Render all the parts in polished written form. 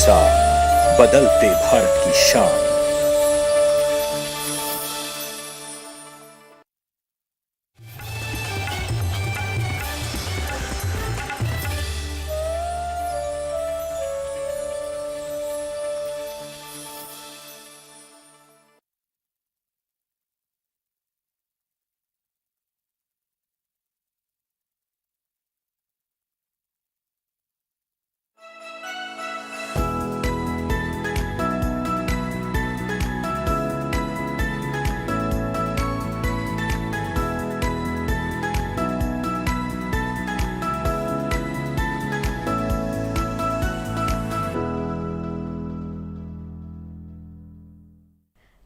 किसान, बदलते भारत की शान।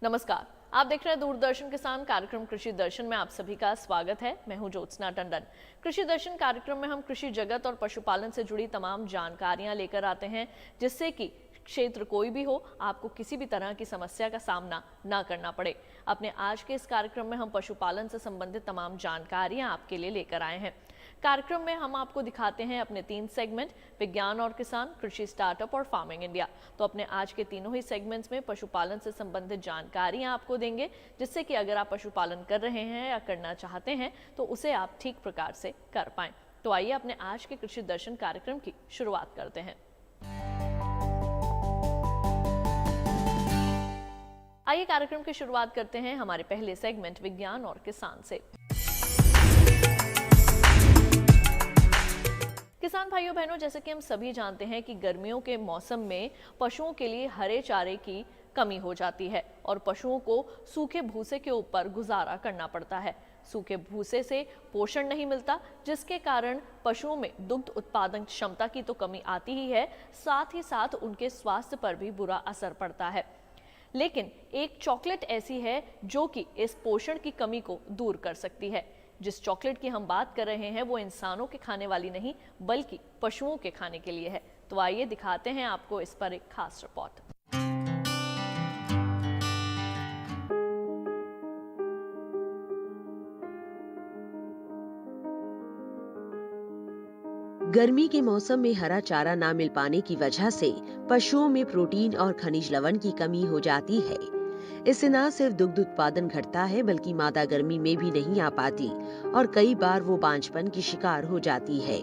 नमस्कार, आप देख रहे हैं दूरदर्शन किसान कार्यक्रम कृषि दर्शन में आप सभी का स्वागत है। मैं हूं ज्योत्सना टंडन। कृषि दर्शन कार्यक्रम में हम कृषि जगत और पशुपालन से जुड़ी तमाम जानकारियां लेकर आते हैं, जिससे कि क्षेत्र कोई भी हो, आपको किसी भी तरह की समस्या का सामना ना करना पड़े। अपने आज के इस कार्यक्रम में हम पशुपालन से संबंधित तमाम जानकारियां आपके लिए लेकर आए हैं। कार्यक्रम में हम आपको दिखाते हैं अपने 3 सेगमेंट, विज्ञान और किसान, कृषि स्टार्टअप और फार्मिंग इंडिया। तो अपने आज के तीनों ही सेगमेंट्स में पशुपालन से संबंधित जानकारियां आपको देंगे, जिससे कि अगर आप पशुपालन कर रहे हैं या करना चाहते हैं तो उसे आप ठीक प्रकार से कर पाएं। तो आइए अपने आज के कृषि दर्शन कार्यक्रम की शुरुआत करते हैं। आइए कार्यक्रम की शुरुआत करते हैं हमारे पहले सेगमेंट विज्ञान और किसान से। किसान भाइयों बहनों, जैसे कि हम सभी जानते हैं कि गर्मियों के मौसम में पशुओं के लिए हरे चारे की कमी हो जाती है और पशुओं को सूखे भूसे के ऊपर गुजारा करना पड़ता है। सूखे भूसे से पोषण नहीं मिलता, जिसके कारण पशुओं में दुग्ध उत्पादन क्षमता की तो कमी आती ही है, साथ ही साथ उनके स्वास्थ्य पर भी बुरा असर पड़ता है। लेकिन एक चॉकलेट ऐसी है जो कि इस पोषण की कमी को दूर कर सकती है। जिस चॉकलेट की हम बात कर रहे हैं वो इंसानों के खाने वाली नहीं, बल्कि पशुओं के खाने के लिए है। तो आइए दिखाते हैं आपको इस पर एक खास रिपोर्ट। गर्मी के मौसम में हरा चारा ना मिल पाने की वजह से पशुओं में प्रोटीन और खनिज लवण की कमी हो जाती है। इससे न सिर्फ दुग्ध उत्पादन घटता है, बल्कि मादा गर्मी में भी नहीं आ पाती और कई बार वो बांझपन की शिकार हो जाती है।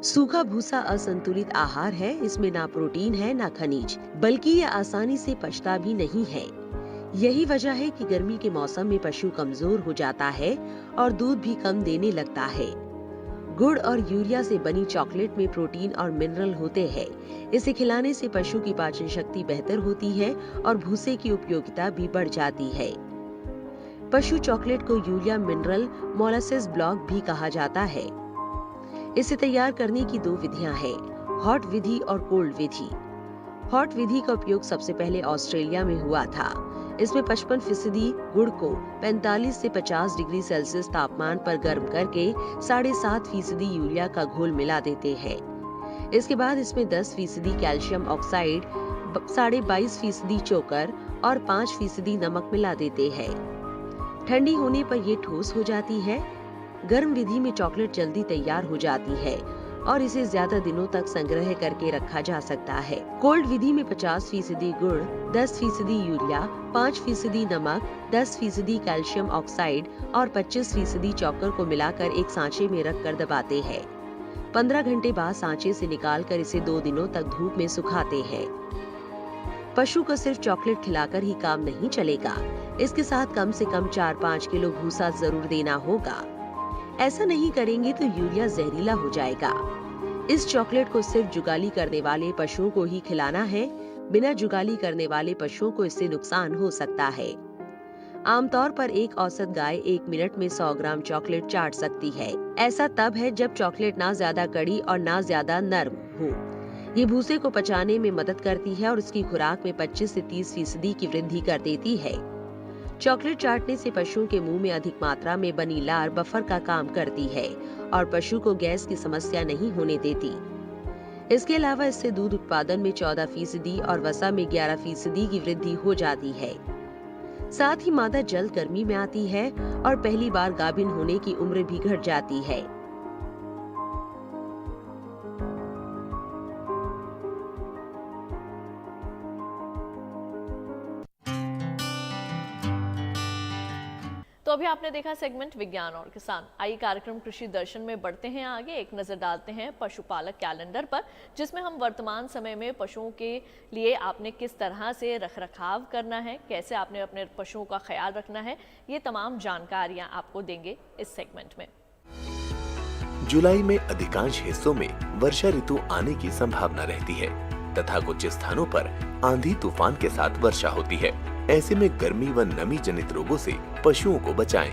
सूखा भूसा असंतुलित आहार है। इसमें ना प्रोटीन है ना खनिज, बल्कि ये आसानी से पचता भी नहीं है। यही वजह है कि गर्मी के मौसम में पशु कमजोर हो जाता है और दूध भी कम देने लगता है। गुड़ और यूरिया से बनी चॉकलेट में प्रोटीन और मिनरल होते हैं। इसे खिलाने से पशु की पाचन शक्ति बेहतर होती है और भूसे की उपयोगिता भी बढ़ जाती है। पशु चॉकलेट को यूरिया मिनरल मोलासेस ब्लॉक भी कहा जाता है। इसे तैयार करने की 2 विधियां हैं, हॉट विधि और कोल्ड विधि। हॉट विधि का उपयोग सबसे पहले ऑस्ट्रेलिया में हुआ था। इसमें 55% गुड़ को 45 से 50 डिग्री सेल्सियस तापमान पर गर्म करके 7.5% यूरिया का घोल मिला देते हैं। इसके बाद इसमें 10% कैल्शियम ऑक्साइड, 22.5% चोकर और 5% नमक मिला देते हैं। ठंडी होने पर ये ठोस हो जाती है। गर्म विधि में चॉकलेट जल्दी तैयार हो जाती है और इसे ज्यादा दिनों तक संग्रह करके रखा जा सकता है। कोल्ड विधि में 50% गुड़, 10% यूरिया, 5% नमक, 10% कैल्शियम ऑक्साइड और 25% चॉकर को मिलाकर एक सांचे में रखकर दबाते हैं। 15 घंटे बाद सांचे से निकालकर इसे 2 दिनों तक धूप में सुखाते हैं। पशु को सिर्फ चॉकलेट खिलाकर ही काम नहीं चलेगा। इसके साथ कम से कम 4-5 किलो भूसा जरूर देना होगा। ऐसा नहीं करेंगे तो यूरिया जहरीला हो जाएगा। इस चॉकलेट को सिर्फ जुगाली करने वाले पशुओं को ही खिलाना है। बिना जुगाली करने वाले पशुओं को इससे नुकसान हो सकता है। आमतौर पर एक औसत गाय 1 मिनट में 100 ग्राम चॉकलेट चाट सकती है। ऐसा तब है जब चॉकलेट ना ज्यादा कड़ी और ना ज्यादा नर्म हो। ये भूसे को पचाने में मदद करती है और उसकी खुराक में 25 से 30% की वृद्धि कर देती है। चॉकलेट चाटने से पशुओं के मुंह में अधिक मात्रा में बनी लार बफर का काम करती है और पशु को गैस की समस्या नहीं होने देती। इसके अलावा इससे दूध उत्पादन में 14% और वसा में 11% की वृद्धि हो जाती है। साथ ही मादा जल्द गर्मी में आती है और पहली बार गाभिन होने की उम्र भी घट जाती है। तो अभी आपने देखा सेगमेंट विज्ञान और किसान। आइए कार्यक्रम कृषि दर्शन में बढ़ते हैं आगे, एक नजर डालते हैं पशुपालक कैलेंडर पर, जिसमें हम वर्तमान समय में पशुओं के लिए आपने किस तरह से रखरखाव करना है, कैसे आपने अपने पशुओं का ख्याल रखना है, ये तमाम जानकारियां आपको देंगे इस सेगमेंट में। जुलाई में अधिकांश हिस्सों में वर्षा ऋतु आने की संभावना रहती है तथा कुछ स्थानों पर आंधी तूफान के साथ वर्षा होती है। ऐसे में गर्मी व नमी जनित रोगों से पशुओं को बचाएं।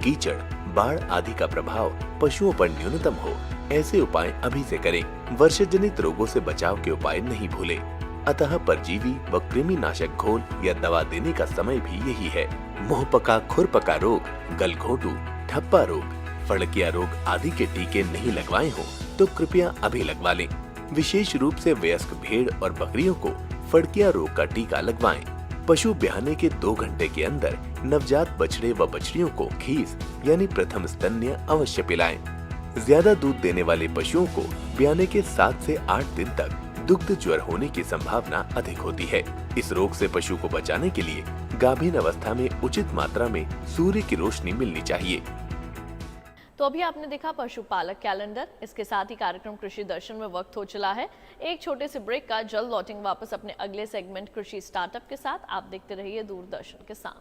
कीचड़, बाढ़ आदि का प्रभाव पशुओं पर न्यूनतम हो, ऐसे उपाय अभी से करें। वर्षा जनित रोगों से बचाव के उपाय नहीं भूलें। अतः परजीवी व कृमिनाशक घोल या दवा देने का समय भी यही है। मुंहपका, खुरपका रोग, गलघोटू, ठप्पा रोग, फड़किया रोग आदि के टीके नहीं लगवाए हो तो कृपया अभी लगवा लें। विशेष रूप से वयस्क भेड़ और बकरियों को फड़किया रोग का टीका लगवाएं। पशु ब्याहने के 2 घंटे के अंदर नवजात बछड़े व बछड़ियों को खीस यानी प्रथम स्तन्य अवश्य पिलाएं। ज्यादा दूध देने वाले पशुओं को ब्याहने के 7 से 8 दिन तक दुग्ध ज्वर होने की संभावना अधिक होती है। इस रोग से पशु को बचाने के लिए गाभीन अवस्था में उचित मात्रा में सूर्य की रोशनी मिलनी चाहिए। तो अभी आपने देखा पशुपालक कैलेंडर। इसके साथ ही कार्यक्रम कृषि दर्शन में वक्त हो चला है एक छोटे से ब्रेक का। जल्द लौटेंगे वापस अपने अगले सेगमेंट कृषि स्टार्टअप के साथ। आप देखते रहिए दूरदर्शन किसान।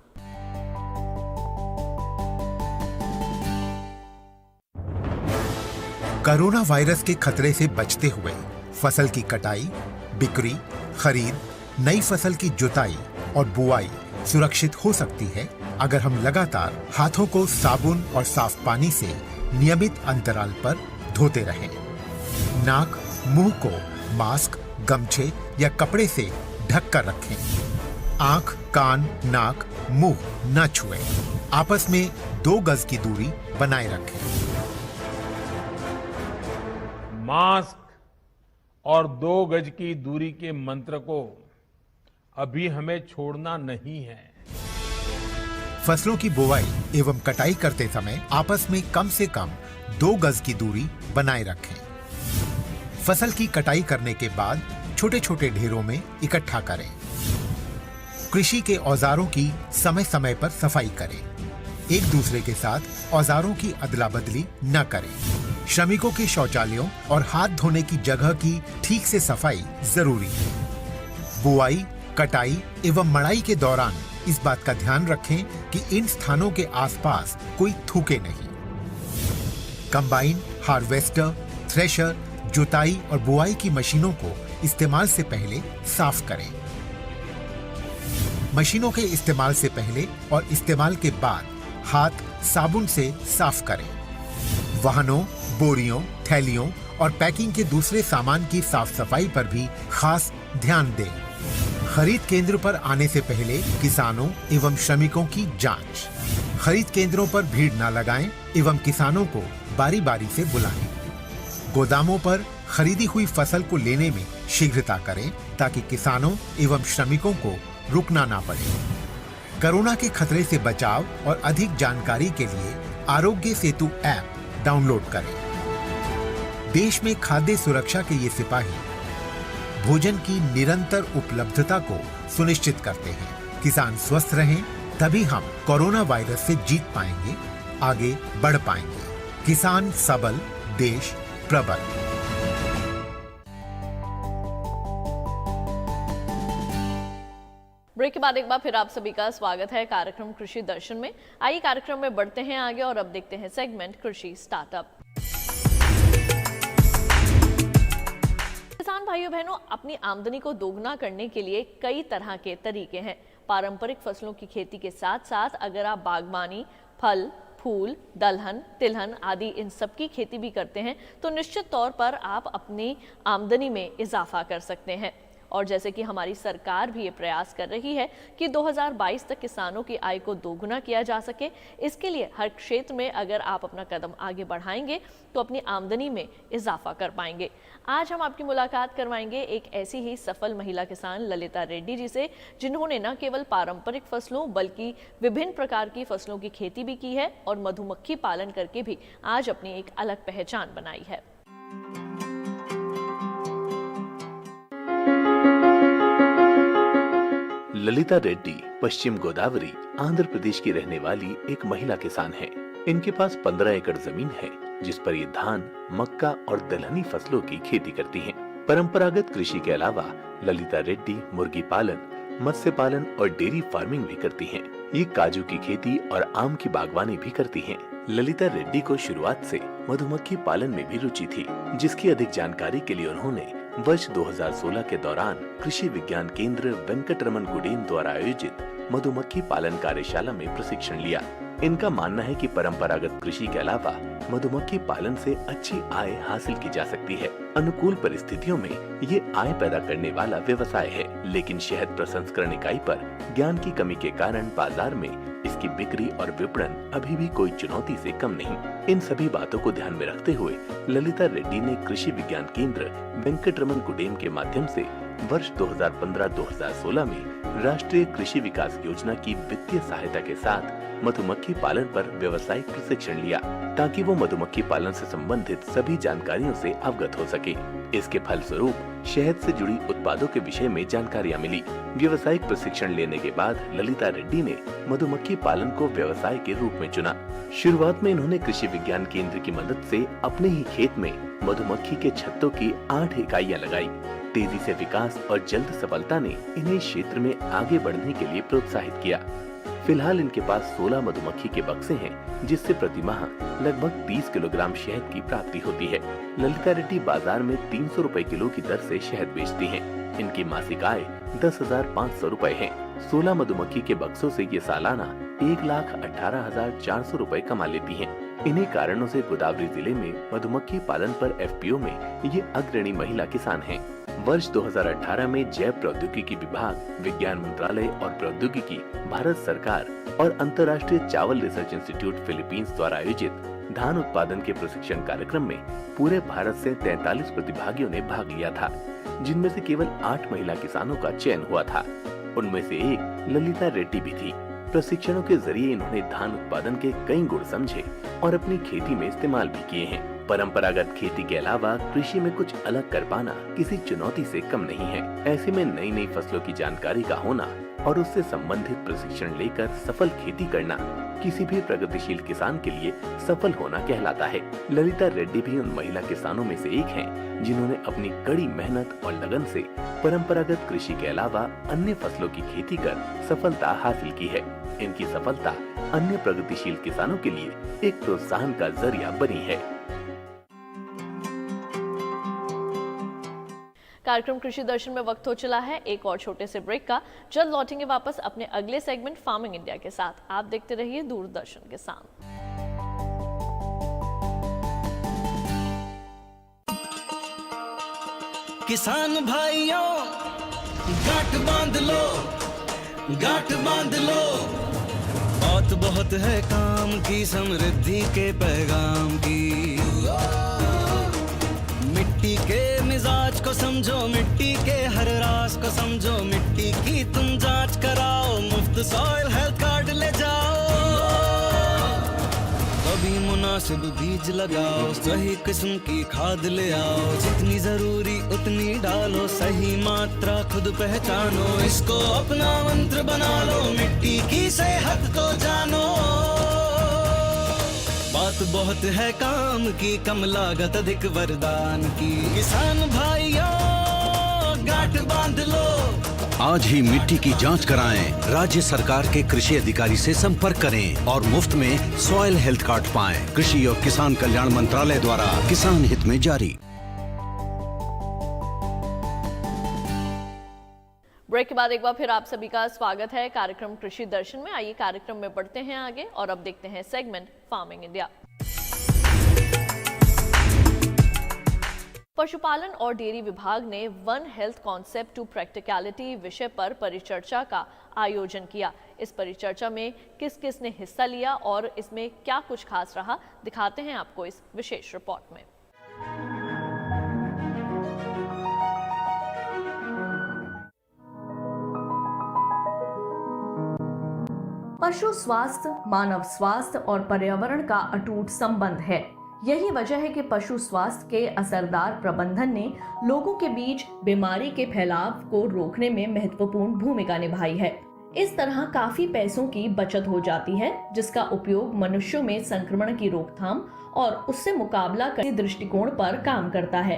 कोरोना वायरस के खतरे से बचते हुए फसल की कटाई, बिक्री, खरीद, नई फसल की जुताई और बुआई सुरक्षित हो सकती है अगर हम लगातार हाथों को साबुन और साफ पानी से नियमित अंतराल पर धोते रहें। नाक, मुंह को मास्क, गमछे या कपड़े से ढक कर रखें। आंख, कान, नाक, मुंह न छुएं। आपस में 2 गज की दूरी बनाए रखें। मास्क और 2 गज की दूरी के मंत्र को अभी हमें छोड़ना नहीं है। फसलों की बुवाई एवं कटाई करते समय आपस में कम से कम 2 गज की दूरी बनाए रखें। फसल की कटाई करने के बाद छोटे छोटे ढेरों में इकट्ठा करें। कृषि के औजारों की समय समय पर सफाई करें। एक दूसरे के साथ औजारों की अदला बदली न करें। श्रमिकों के शौचालयों और हाथ धोने की जगह की ठीक से सफाई जरूरी है। बुआई, कटाई एवं मड़ाई के दौरान इस बात का ध्यान रखें कि इन स्थानों के आसपास कोई थूके नहीं। कंबाइन, हार्वेस्टर, थ्रेशर, जुताई और बुआई की मशीनों को इस्तेमाल से पहले साफ करें। मशीनों के इस्तेमाल से पहले और इस्तेमाल के बाद हाथ साबुन से साफ करें। वाहनों, बोरियों, थैलियों और पैकिंग के दूसरे सामान की साफ सफाई पर भी खास ध्यान दें। खरीद केंद्र पर आने से पहले किसानों एवं श्रमिकों की जांच। खरीद केंद्रों पर भीड़ न लगाएं एवं किसानों को बारी बारी से बुलाएं। गोदामों पर खरीदी हुई फसल को लेने में शीघ्रता करें ताकि किसानों एवं श्रमिकों को रुकना ना पड़े। कोरोना के खतरे से बचाव और अधिक जानकारी के लिए आरोग्य सेतु ऐप डाउनलोड करें। देश में खाद्य सुरक्षा के ये सिपाही भोजन की निरंतर उपलब्धता को सुनिश्चित करते हैं। किसान स्वस्थ रहें तभी हम कोरोना वायरस से जीत पाएंगे, आगे बढ़ पाएंगे। किसान सबल, देश प्रबल। ब्रेक के बाद एक बार फिर आप सभी का स्वागत है कार्यक्रम कृषि दर्शन में। आइए कार्यक्रम में बढ़ते हैं आगे और अब देखते हैं सेगमेंट कृषि स्टार्टअप। किसान भाइयों बहनों, अपनी आमदनी को दोगुना करने के लिए कई तरह के तरीके हैं। पारंपरिक फसलों की खेती के साथ साथ अगर आप बागबानी, फल, फूल, दलहन, तिलहन आदि इन सब की खेती भी करते हैं तो निश्चित तौर पर आप अपनी आमदनी में इजाफा कर सकते हैं। और जैसे कि हमारी सरकार भी ये प्रयास कर रही है कि 2022 तक किसानों की आय को दोगुना किया जा सके, इसके लिए हर क्षेत्र में अगर आप अपना कदम आगे बढ़ाएंगे तो अपनी आमदनी में इजाफा कर पाएंगे। आज हम आपकी मुलाकात करवाएंगे एक ऐसी ही सफल महिला किसान ललिता रेड्डी जी से, जिन्होंने न केवल पारंपरिक फसलों बल्कि विभिन्न प्रकार की फसलों की खेती भी की है और मधुमक्खी पालन करके भी आज अपनी एक अलग पहचान बनाई है। ललिता रेड्डी पश्चिम गोदावरी आंध्र प्रदेश की रहने वाली एक महिला किसान है। इनके पास 15 एकड़ जमीन है जिस पर ये धान, मक्का और दलहनी फसलों की खेती करती हैं। परंपरागत कृषि के अलावा ललिता रेड्डी मुर्गी पालन, मत्स्य पालन और डेयरी फार्मिंग भी करती हैं। ये काजू की खेती और आम की बागवानी भी करती हैं। ललिता रेड्डी को शुरुआत से मधुमक्खी पालन में भी रुचि थी, जिसकी अधिक जानकारी के लिए उन्होंने वर्ष 2016 के दौरान कृषि विज्ञान केंद्र वेंकटरमन गुडेन द्वारा आयोजित मधुमक्खी पालन कार्यशाला में प्रशिक्षण लिया। इनका मानना है कि परंपरागत कृषि के अलावा मधुमक्खी पालन से अच्छी आय हासिल की जा सकती है। अनुकूल परिस्थितियों में ये आय पैदा करने वाला व्यवसाय है, लेकिन शहद प्रसंस्करण इकाई पर ज्ञान की कमी के कारण बाजार में इसकी बिक्री और विपणन अभी भी कोई चुनौती से कम नहीं। इन सभी बातों को ध्यान में रखते हुए ललिता रेड्डी ने कृषि विज्ञान केंद्र वेंकटरमन गुडेन के माध्यम से वर्ष 2015-2016 में राष्ट्रीय कृषि विकास योजना की वित्तीय सहायता के साथ मधुमक्खी पालन पर व्यावसायिक प्रशिक्षण लिया, ताकि वो मधुमक्खी पालन से संबंधित सभी जानकारियों से अवगत हो सके। इसके फलस्वरूप शहद से जुड़ी उत्पादों के विषय में जानकारियां मिली। व्यावसायिक प्रशिक्षण लेने के बाद ललिता रेड्डी ने मधुमक्खी पालन को व्यवसाय के रूप में चुना। शुरुआत में इन्होंने कृषि विज्ञान केंद्र की मदद से अपने ही खेत में मधुमक्खी के छत्तों की 8 इकाइयां लगाई। तेजी से विकास और जल्द सफलता ने इन्हें क्षेत्र में आगे बढ़ने के लिए प्रोत्साहित किया। फिलहाल इनके पास 16 मधुमक्खी के बक्से हैं, जिससे प्रति माह लगभग 30 किलोग्राम शहद की प्राप्ति होती है। ललिता रेड्डी बाजार में 300 रुपए किलो की दर से शहद बेचती हैं। इनकी मासिक आय 10,500 रुपए है। 16 मधुमक्खी के बक्सों से ये सालाना 1,18,400 रुपए कमा लेती हैं। इन्हीं कारणों से गोदावरी जिले में मधुमक्खी पालन पर एफपीओ में ये अग्रणी महिला किसान हैं। वर्ष 2018 में जैव प्रौद्योगिकी विभाग, विज्ञान मंत्रालय और प्रौद्योगिकी, भारत सरकार और अंतर्राष्ट्रीय चावल रिसर्च इंस्टीट्यूट फिलीपींस द्वारा आयोजित धान उत्पादन के प्रशिक्षण कार्यक्रम में पूरे भारत से 43 प्रतिभागियों ने भाग लिया था, जिनमें से केवल 8 महिला किसानों का चयन हुआ था। उनमें से एक ललिता रेड्डी भी थी। प्रशिक्षणों के जरिए इन्होंने धान उत्पादन के कई गुण समझे और अपनी खेती में इस्तेमाल भी किए हैं। परंपरागत खेती के अलावा कृषि में कुछ अलग कर पाना किसी चुनौती से कम नहीं है। ऐसे में नई नई फसलों की जानकारी का होना और उससे संबंधित प्रशिक्षण लेकर सफल खेती करना किसी भी प्रगतिशील किसान के लिए सफल होना कहलाता है। ललिता रेड्डी भी उन महिला किसानों में से एक हैं, जिन्होंने अपनी कड़ी मेहनत और लगन से परंपरागत कृषि के अलावा अन्य फसलों की खेती कर सफलता हासिल की है। इनकी सफलता अन्य प्रगतिशील किसानों के लिए एक प्रोत्साहन का जरिया बनी है। कार्यक्रम कृषि दर्शन में वक्त हो चला है एक और छोटे से ब्रेक का। जल्द लौटेंगे वापस अपने अगले सेगमेंट फार्मिंग इंडिया के साथ। आप देखते रहिए दूरदर्शन किसान। किसान भाइयों गांठ बांध लो, गांठ बांध लो, बात बहुत है काम की, समृद्धि के पैगाम की। मिट्टी के मिजाज को समझो, मिट्टी के हर राज को समझो, मिट्टी की तुम जांच कराओ, मुफ्त सॉइल हेल्थ कार्ड ले जाओ। कभी मुनासिब बीज लगाओ, सही किस्म की खाद ले आओ, जितनी जरूरी उतनी डालो, सही मात्रा खुद पहचानो, इसको अपना मंत्र बना लो, मिट्टी की सेहत को जानो। बात बहुत है काम की, कम लागत अधिक वरदान की। किसान भाइयों गांठ बांध लो, आज ही मिट्टी की जांच कराएं। राज्य सरकार के कृषि अधिकारी से संपर्क करें और मुफ्त में सॉइल हेल्थ कार्ड पाएं। कृषि और किसान कल्याण मंत्रालय द्वारा किसान हित में जारी। ब्रेक के बाद एक बार फिर आप सभी का स्वागत है कार्यक्रम कृषि दर्शन में। आइए कार्यक्रम में बढ़ते हैं आगे और अब देखते हैं सेगमेंट फार्मिंग इंडिया। पशुपालन और डेयरी विभाग ने one health concept to practicality विषय पर परिचर्चा का आयोजन किया। इस परिचर्चा में किस किस ने हिस्सा लिया और इसमें क्या कुछ खास रहा, दिखाते हैं आपको इस विशेष रिपोर्ट में। पशु स्वास्थ्य मानव स्वास्थ्य और पर्यावरण का अटूट संबंध है। यही वजह है कि पशु स्वास्थ्य के असरदार प्रबंधन ने लोगों के बीच बीमारी के फैलाव को रोकने में महत्वपूर्ण भूमिका निभाई है। इस तरह काफी पैसों की बचत हो जाती है, जिसका उपयोग मनुष्यों में संक्रमण की रोकथाम और उससे मुकाबला करने दृष्टिकोण पर काम करता है।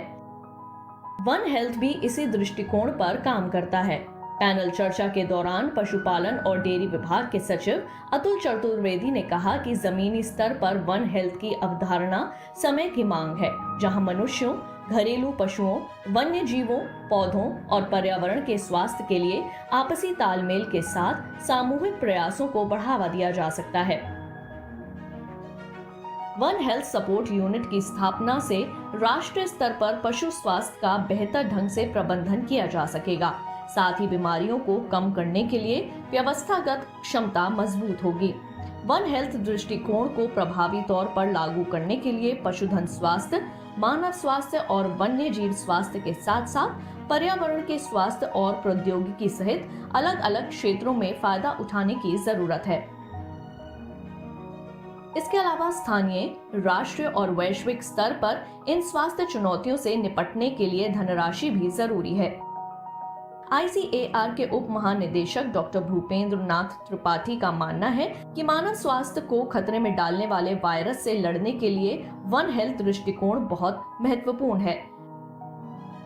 वन हेल्थ भी इसी दृष्टिकोण पर काम करता है। पैनल चर्चा के दौरान पशुपालन और डेयरी विभाग के सचिव अतुल चतुर्वेदी ने कहा कि जमीनी स्तर पर वन हेल्थ की अवधारणा समय की मांग है, जहां मनुष्यों, घरेलू पशुओं, वन्य जीवों, पौधों और पर्यावरण के स्वास्थ्य के लिए आपसी तालमेल के साथ सामूहिक प्रयासों को बढ़ावा दिया जा सकता है। वन हेल्थ सपोर्ट यूनिट की स्थापना से राष्ट्रीय स्तर पर पशु स्वास्थ्य का बेहतर ढंग से प्रबंधन किया जा सकेगा। साथ ही बीमारियों को कम करने के लिए व्यवस्थागत क्षमता मजबूत होगी। वन हेल्थ दृष्टिकोण को प्रभावी तौर पर लागू करने के लिए पशुधन स्वास्थ्य, मानव स्वास्थ्य और वन्य जीव स्वास्थ्य के साथ साथ पर्यावरण के स्वास्थ्य और प्रौद्योगिकी सहित अलग अलग क्षेत्रों में फायदा उठाने की जरूरत है। इसके अलावा स्थानीय, राष्ट्रीय और वैश्विक स्तर पर इन स्वास्थ्य चुनौतियों से निपटने के लिए धनराशि भी जरूरी है। ICAR के उप महानिदेशक डॉक्टर भूपेंद्र नाथ त्रिपाठी का मानना है कि मानव स्वास्थ्य को खतरे में डालने वाले वायरस से लड़ने के लिए वन हेल्थ दृष्टिकोण बहुत महत्वपूर्ण है।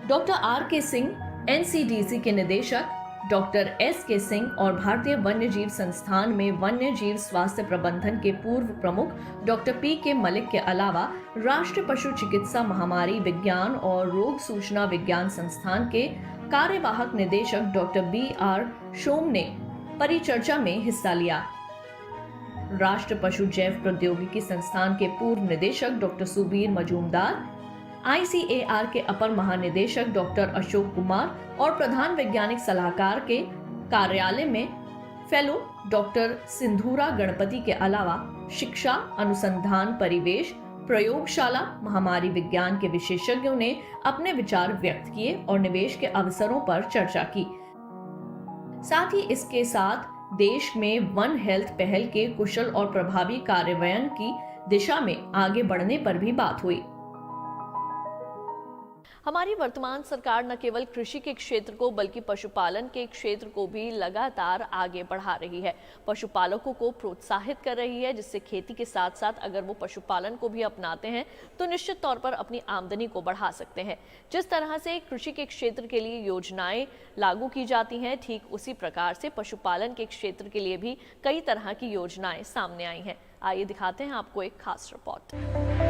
डॉक्टर RK सिंह, NCDC के निदेशक डॉक्टर SK सिंह और भारतीय वन्य जीव संस्थान में वन्य जीव स्वास्थ्य प्रबंधन के पूर्व प्रमुख डॉक्टर PK मलिक के अलावा राष्ट्रीय पशु चिकित्सा महामारी विज्ञान और रोग सूचना विज्ञान संस्थान के कार्यवाहक निदेशक डॉक्टर BR शोम ने परिचर्चा में हिस्सा लिया। राष्ट्रीय पशु जैव प्रौद्योगिकी संस्थान के पूर्व निदेशक डॉक्टर सुबीर मजूमदार, ICAR के अपर महानिदेशक डॉक्टर अशोक कुमार और प्रधान वैज्ञानिक सलाहकार के कार्यालय में फेलो डॉक्टर सिंधुरा गणपति के अलावा शिक्षा, अनुसंधान, परिवेश, प्रयोगशाला, महामारी विज्ञान के विशेषज्ञों ने अपने विचार व्यक्त किए और निवेश के अवसरों पर चर्चा की। साथ ही इसके साथ देश में वन हेल्थ पहल के कुशल और प्रभावी कार्यान्वयन की दिशा में आगे बढ़ने पर भी बात हुई। हमारी वर्तमान सरकार न केवल कृषि के क्षेत्र को बल्कि पशुपालन के क्षेत्र को भी लगातार आगे बढ़ा रही है। पशुपालकों को प्रोत्साहित कर रही है, जिससे खेती के साथ साथ अगर वो पशुपालन को भी अपनाते हैं तो निश्चित तौर पर अपनी आमदनी को बढ़ा सकते हैं। जिस तरह से कृषि के क्षेत्र के लिए योजनाएं लागू की जाती हैं, ठीक उसी प्रकार से पशुपालन के क्षेत्र के लिए भी कई तरह की योजनाएं सामने आई हैं। आइए दिखाते हैं आपको एक खास रिपोर्ट।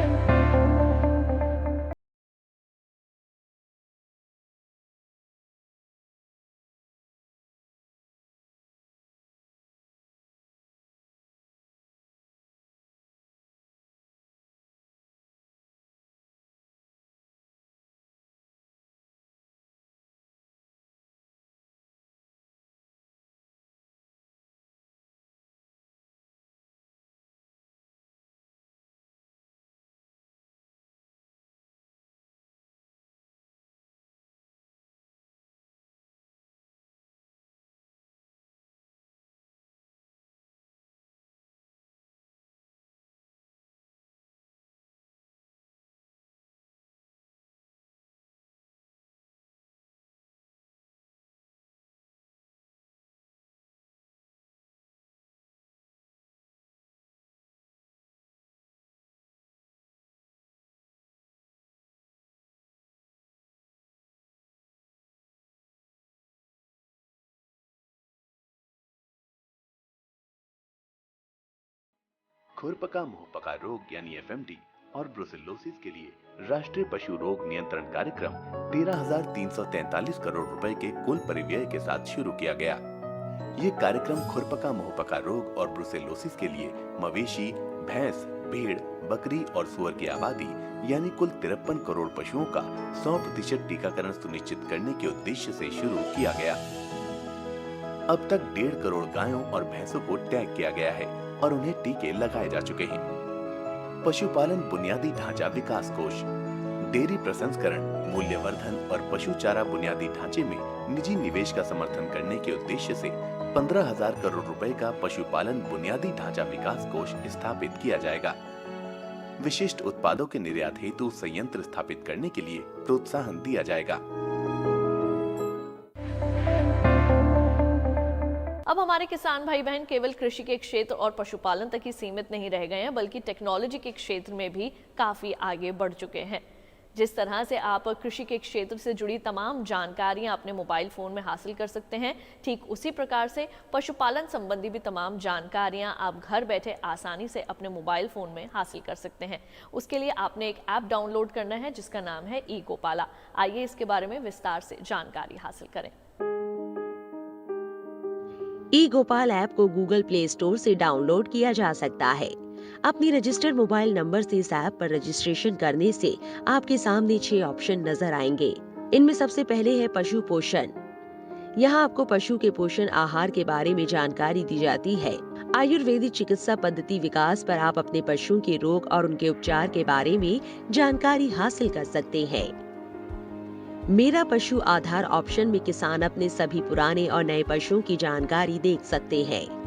खुरपका मुंहपका रोग यानी FMD और ब्रुसेलोसिस के लिए राष्ट्रीय पशु रोग नियंत्रण कार्यक्रम 13,343 करोड़ रुपए के कुल परिव्यय के साथ शुरू किया गया। ये कार्यक्रम खुरपका मुंहपका रोग और ब्रुसेलोसिस के लिए मवेशी, भैंस, भेड़, बकरी और सुअर की आबादी यानी कुल 53 करोड़ पशुओं का 100% टीकाकरण सुनिश्चित करने के उद्देश्य से शुरू किया गया। अब तक 1.5 करोड़ गायों और भैंसों को टैग किया गया है और उन्हें टीके लगाए जा चुके हैं। पशुपालन बुनियादी ढांचा विकास कोष, डेयरी प्रसंस्करण, मूल्यवर्धन और पशु चारा बुनियादी ढांचे में निजी निवेश का समर्थन करने के उद्देश्य से 15,000 करोड़ रुपए का पशुपालन बुनियादी ढांचा विकास कोष स्थापित किया जाएगा। विशिष्ट उत्पादों के निर्यात हेतु संयंत्र स्थापित करने के लिए प्रोत्साहन दिया जाएगा। अब हमारे किसान भाई बहन केवल कृषि के क्षेत्र और पशुपालन तक ही सीमित नहीं रह गए हैं, बल्कि टेक्नोलॉजी के क्षेत्र में भी काफी आगे बढ़ चुके हैं। जिस तरह से आप कृषि के क्षेत्र से जुड़ी तमाम जानकारियां अपने मोबाइल फोन में हासिल कर सकते हैं, ठीक उसी प्रकार से पशुपालन संबंधी भी तमाम जानकारियां आप घर बैठे आसानी से अपने मोबाइल फोन में हासिल कर सकते हैं। उसके लिए आपने एक ऐप डाउनलोड करना है जिसका नाम है ई गोपाला। आइए इसके बारे में विस्तार से जानकारी हासिल करें। ई गोपाल ऐप को गूगल प्ले स्टोर से डाउनलोड किया जा सकता है। अपनी रजिस्टर्ड मोबाइल नंबर से इस ऐप पर रजिस्ट्रेशन करने से आपके सामने 6 ऑप्शन नजर आएंगे। इनमें सबसे पहले है पशु पोषण। यहाँ आपको पशु के पोषण आहार के बारे में जानकारी दी जाती है। आयुर्वेदिक चिकित्सा पद्धति विकास पर आप अपने पशुओं के रोग और उनके उपचार के बारे में जानकारी हासिल कर सकते हैं। मेरा पशु आधार ऑप्शन में किसान अपने सभी पुराने और नए पशुओं की जानकारी देख सकते हैं।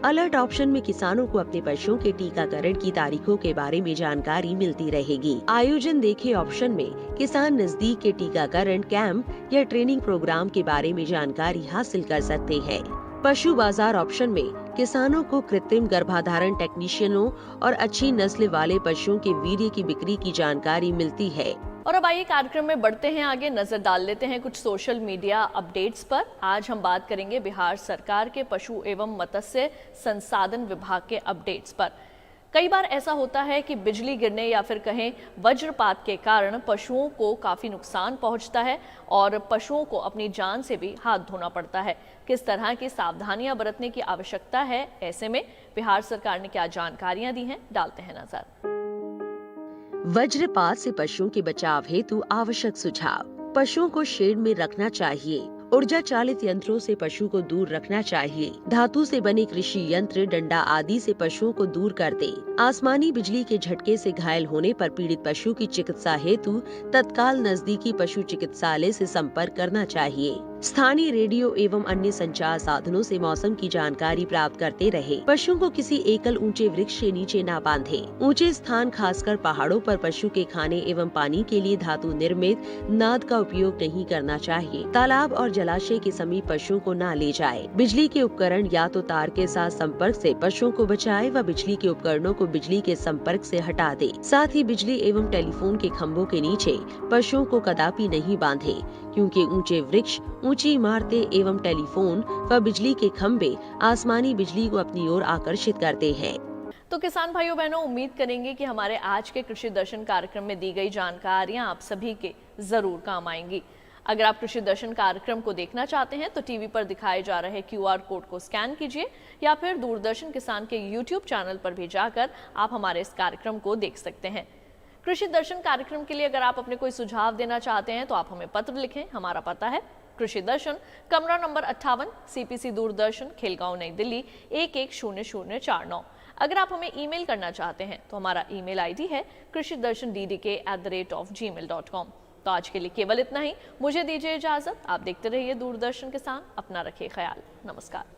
अलर्ट ऑप्शन में किसानों को अपने पशुओं के टीकाकरण की तारीखों के बारे में जानकारी मिलती रहेगी। आयोजन देखे ऑप्शन में किसान नजदीक के टीकाकरण कैंप या ट्रेनिंग प्रोग्राम के बारे में जानकारी हासिल कर सकते हैं। पशु बाजार ऑप्शन में किसानों को कृत्रिम गर्भाधारण टेक्नीशियनों और अच्छी नस्ल वाले पशुओं के वीर्य की बिक्री की जानकारी मिलती है। और अब आइए कार्यक्रम में बढ़ते हैं आगे, नजर डाल लेते हैं कुछ सोशल मीडिया अपडेट्स पर। आज हम बात करेंगे बिहार सरकार के पशु एवं मत्स्य संसाधन विभाग के अपडेट्स पर। कई बार ऐसा होता है कि बिजली गिरने या फिर कहें वज्रपात के कारण पशुओं को काफी नुकसान पहुंचता है और पशुओं को अपनी जान से भी हाथ धोना पड़ता है। किस तरह की सावधानियां बरतने की आवश्यकता है, ऐसे में बिहार सरकार ने क्या जानकारियां दी हैं, डालते हैं नजर। वज्रपात से पशुओं के बचाव हेतु आवश्यक सुझाव। पशुओं को शेड में रखना चाहिए। ऊर्जा चालित यंत्रों से पशु को दूर रखना चाहिए। धातु से बने कृषि यंत्र, डंडा आदि से पशुओं को दूर कर दे। आसमानी बिजली के झटके से घायल होने पर पीड़ित पशु की चिकित्सा हेतु तत्काल नजदीकी पशु चिकित्सालय से संपर्क करना चाहिए। स्थानीय रेडियो एवं अन्य संचार साधनों से मौसम की जानकारी प्राप्त करते रहे। पशुओं को किसी एकल ऊंचे वृक्ष के नीचे न बांधे। ऊंचे स्थान खासकर पहाड़ों पर पशु के खाने एवं पानी के लिए धातु निर्मित नाद का उपयोग नहीं करना चाहिए। तालाब और जलाशय के समीप पशुओं को न ले जाए। बिजली के उपकरण या तो तार के साथ संपर्क से पशुओं को बचाए व बिजली के उपकरणों को बिजली के संपर्क से हटा दे। साथ ही बिजली एवं टेलीफोन के खंभों के नीचे पशुओं को कदापि नहीं बांधे, क्योंकि ऊंचे वृक्ष, ऊंची इमारतें एवं टेलीफोन व बिजली के खंभे आसमानी बिजली को अपनी ओर आकर्षित करते हैं। तो किसान भाइयों बहनों, उम्मीद करेंगे कि हमारे आज के कृषि दर्शन कार्यक्रम में दी गई जानकारियां आप सभी के जरूर काम आएंगी। अगर आप कृषि दर्शन कार्यक्रम को देखना चाहते हैं तो टीवी पर दिखाए जा रहे QR कोड को स्कैन कीजिए या फिर दूरदर्शन किसान के YouTube चैनल पर भी जाकर आप हमारे इस कार्यक्रम को देख सकते हैं। कृषि दर्शन कार्यक्रम के लिए अगर आप अपने कोई सुझाव देना चाहते हैं तो आप हमें पत्र लिखें। हमारा पता है कृषि दर्शन, कमरा नंबर 58, CPC दूरदर्शन, खेलगांव, नई दिल्ली 110049। अगर आप हमें ईमेल करना चाहते हैं तो हमारा ईमेल ID है krishidarshandddk@gmail.com। तो आज के लिए केवल इतना ही। मुझे दीजिए इजाजत। आप देखते रहिए दूरदर्शन किसान। अपना रखिए ख्याल। नमस्कार।